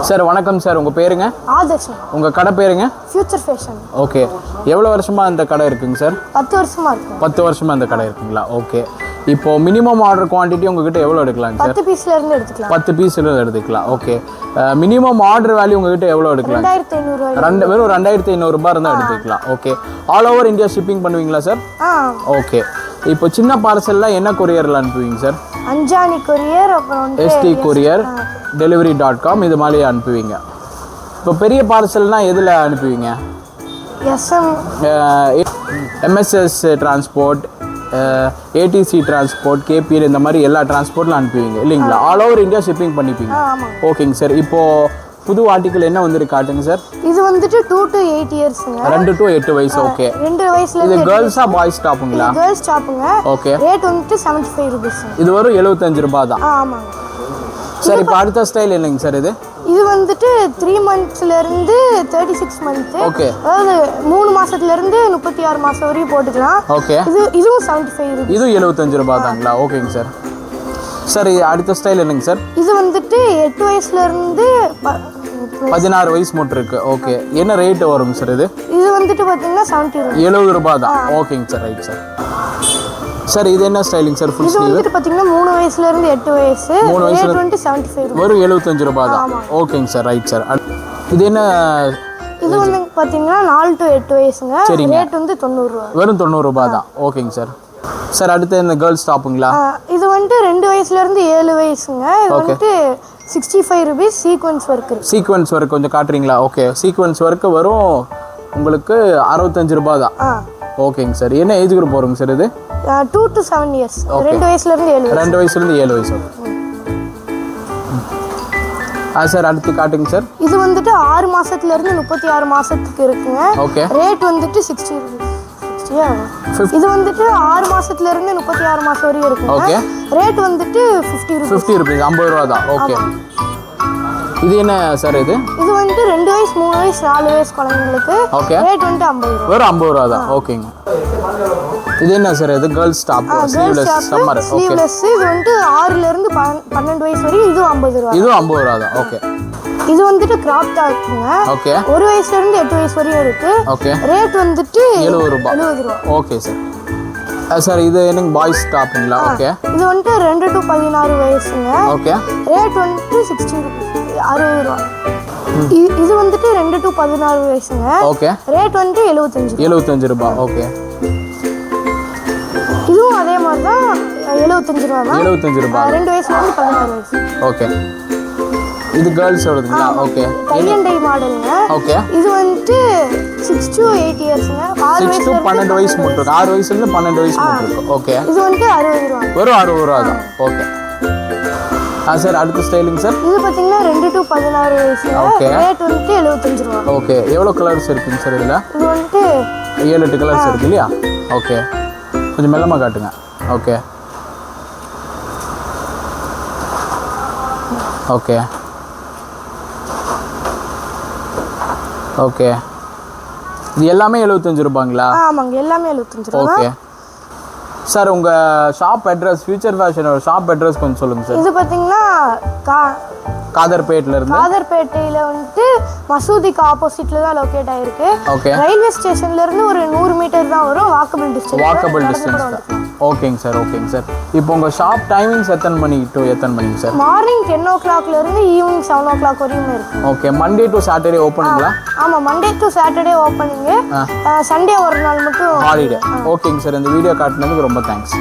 Sir வணக்கம் sir, உங்கள் பேருங்க? ஆதர்ஷ். உங்கள் கடை பேருங்க? Future fashion. ஓகே, எவ்வளோ வருஷமாக இந்த கடை இருக்குங்க சார்? 10 வருஷமாக இருக்கு. 10 வருஷமாக இந்த கடை இருக்குங்களா? ஓகே, இப்போ மினிமம் ஆர்டர் குவான்டிட்டி உங்ககிட்ட எவ்வளோ எடுக்கலாங்க சார்? 10 பீஸ்ல இருந்து எடுத்துக்கலாம். 10 பீஸ்ல எடுத்துக்கலாம். ஓகே, மினிமம் ஆர்டர் வேல்யூ உங்ககிட்ட எவ்வளோ எடுக்கலாம்? 2500. வெறும் 2500 ரூபாய் இருந்தால் எடுத்துக்கலாம். Okay, all over India shipping பண்ணுவீங்களா சார்? ஓகே, இப்போ சின்ன பார்சல்லாம் என்ன கொரியரில் அனுப்புவீங்க சார்? அஞ்சானி கொரியர், அப்புறம் எஸ்டி கொரியர், delivery.com இது மாதிரி அனுப்புவீங்க. இப்போ பெரிய பார்சல்னால் எதில் அனுப்புவீங்க? MSS transport, ATC transport, KPL இந்த மாதிரி எல்லா டிரான்ஸ்போர்ட்டில் அனுப்புவீங்க இல்லைங்களா? ஆல் ஓவர் இந்தியா ஷிப்பிங் பண்ணிப்பீங்க. ஓகேங்க சார். இப்போது புது ஆர்டிக்கல் என்ன வந்துருக்கு காட்டுங்க சார். இது வந்துட்டு 2 to 8 இயர்ஸ்ங்க. 2 to 8 வயசு. ஓகே, 2 வயசுல இது கேர்ள்ஸா பாய்ஸ் டாப்புங்களா? கேர்ள்ஸ் டாப்புங்க. ஓகே, ரேட் வந்துட்டு 75 ரூபீஸ். இது வரும் 75 ரூபாய் தான். ஆமாங்க சார். இப்போ அடுத்த ஸ்டைல் என்னங்க சார்? இது வந்துட்டு 3 மந்த்ஸ்ல இருந்து 36 மந்த். ஓகே, அதாவது 3 மாசத்துல இருந்து 36 மாசம் வரையும் போட்டுக்கலாம். ஓகே, இதுவும் 75 ரூபீஸ். இது 75 ரூபாய் தாங்களா? ஓகேங்க சார். சார் அடுத்த ஸ்டைல் என்னங்க சார்? இது வந்துட்டு 8 வயசுல இருந்து 16 வயசு மட்டும் இருக்கு. ஓகே, என்ன ரேட் வரும் சார்? இது வந்துட்டு பாத்தீங்கன்னா 70 ரூபாய் தான். ஓகேங்க சார், ரைட் சார். சார் இது என்ன ஸ்டைலிங் சார்? Full sleeve. இது வந்துட்டு பாத்தீங்கன்னா 3 வயசுல இருந்து 8 வயசு. ரேட் வந்து 75 ரூபாய். வெறும் 75 ரூபாய் தான். ஓகேங்க சார், ரைட் சார். இது என்ன? இது வந்து பாத்தீங்கன்னா 4 to 8 வயசுங்க. ரேட் வந்து 90 ரூபாய். வெறும் 90 ரூபாய் தான். ஓகேங்க சார். சார் அடுத்து இந்த கேர்ள்ஸ் டாப்புங்களா? இது வந்துட்டு 2 வயசுல இருந்து 7 வயசுங்க. இது வந்துட்டு 65 ரூபீஸ். சீக்வென்ஸ் ஒர்க் இருக்கு. சீக்வென்ஸ் ஒர்க் கொஞ்சம் காட்டுறீங்களா? ஓகே, சீக்வென்ஸ் ஒர்க் வரும் உங்களுக்கு 65 ரூபாய் தான். ஓகேங்க சார். என்ன ஏஜ் குரூப் வருங்க சார்? இது 2 to 7 இயர்ஸ். 2 வயசுல இருந்து 7 வயசு. 2 வயசுல இருந்து 7 வயசு. சார் அடுத்து காட்டுங்க சார். இது வந்துட்டு 6 மாசத்துல இருந்து 36 மாசத்துக்கு இருக்குங்க. ஓகே, ரேட் வந்துட்டு 60 ரூபீஸ். இது வந்துட்டு 6 மாசத்துல இருந்து 36 மாசம் வரையும் இருக்குங்க. ஓகே, ரேட் வந்துட்டு 50 ரூபீஸ். 50 ரூபீஸ், 50 ரூபாய் தான். ஓகே, இது என்ன சார்? இது வந்துட்டு 2 வயசு, 3 வயசு, 4 வயசு குழந்தைங்களுக்கு. ஓகே, ரேட் வந்துட்டு 50 ரூபாய். வெறும் 50 ரூபாய் தான். ஓகேங்க. இது என்ன சார்? இது girls top sleeveless summer. Okay, sleeveless. இது வந்துட்டு 6ல இருந்து 12 வயசு வரையும். இது 50 ரூபாய். இது 50 ரூபாய் தான். ஓகே, இது வந்துட்டு கிராப் டாப்ங்க. ஓகே, 1 வயசுல இருந்து 8 வயசு வரையும் இருக்கு. ஓகே, ரேட் வந்துட்டு 70 ரூபாய். 70 ரூபாய். Okay sir. சார் இது என்னங்க பாய்ஸ் டாப்புங்களா? ஓகே, இது வந்துட்டு 2 to 16 வயசுங்க. ஓகே, ரேட் வந்துட்டு 60 ரூபாய், 60 ரூபாய். இது வந்துட்டு 2 to 16 வயசுங்க. ஓகே, ரேட் வந்துட்டு 75 ரூபாய். ஓகே, இதுவும் அதே மாதிரி தான் 75 ரூபாய் தான். 75 ரூபாய். 2 வயசுல இருந்து 16 வயசு. ஓகே, இது கேர்ள்ஸ் ஓடுதுங்களா? ஓகே, கையண்டை மாடலுங்க. ஓகே, இது வந்துட்டு 6 to 8 இயர்ஸ்ங்க. 6 to 12 வயசு மட்டும் இருக்கு. 6 வயசுல இருந்து 12 வயசு மட்டும் இருக்கு. ஓகே, இது வந்துட்டு 60 ரூபாய். வெறும் 60 ரூபாய் தான். ஓகே, சார் அடுத்த ஸ்டைலிங் சார். இது பாத்தீங்கன்னா 2 to 16 வயசு. ஓகே, ரேட் வந்துட்டு 75 ரூபாய். ஓகே, எவ்வளோ கலர்ஸ் இருக்குங்க சார் இதில்? இது வந்துட்டு 7-8 கலர்ஸ் இருக்கு இல்லையா? ஓகே, கொஞ்சம் மெல்லமாக காட்டுங்க. ஓகே, ஓகே, ஓகே, இது எல்லாமே 75 ரூபாங்களா? ஆமாங்க, எல்லாமே 75 ரூபாய். ஓகே சார், உங்கள் ஷாப் அட்ரஸ், ஃபியூச்சர் ஃபேஷனோட ஷாப் அட்ரஸ் கொஞ்சம் சொல்லுங்கள் சார். இது பார்த்தீங்கன்னா காதர்பேட்டில் இருந்து. காதர்பேட்டையில் வந்துட்டு மசூதிக்கு ஆப்போசிட்டில் தான் லொக்கேட் ஆகிருக்கு. ஓகே, ரயில்வே ஸ்டேஷன்லேருந்து ஒரு 100 மீட்டர் தான் வரும். வாக்கபிள் டிஸ்டன்ஸ் தான். ஓகேங்க சார், ஓகேங்க சார். இப்போ உங்கள் ஷாப் டைமிங்ஸ் எத்தனை மணி டு எத்தனை மணிங்க சார்? மார்னிங் 10 o'clockலேருந்து ஈவினிங் 7 o'clock வரையும் இருக்கு. ஓகே, மண்டே டு சாட்டர்டே ஓப்பனுங்களா? ஆமாம், மண்டே டு சாட்டர்டே ஓப்பனிங்கு. சண்டே ஒரு நாள் மட்டும் ஹாலிடே. ஓகேங்க சார், இந்த வீடியோ காட்டினதுக்கு ரொம்ப தேங்க்ஸ்.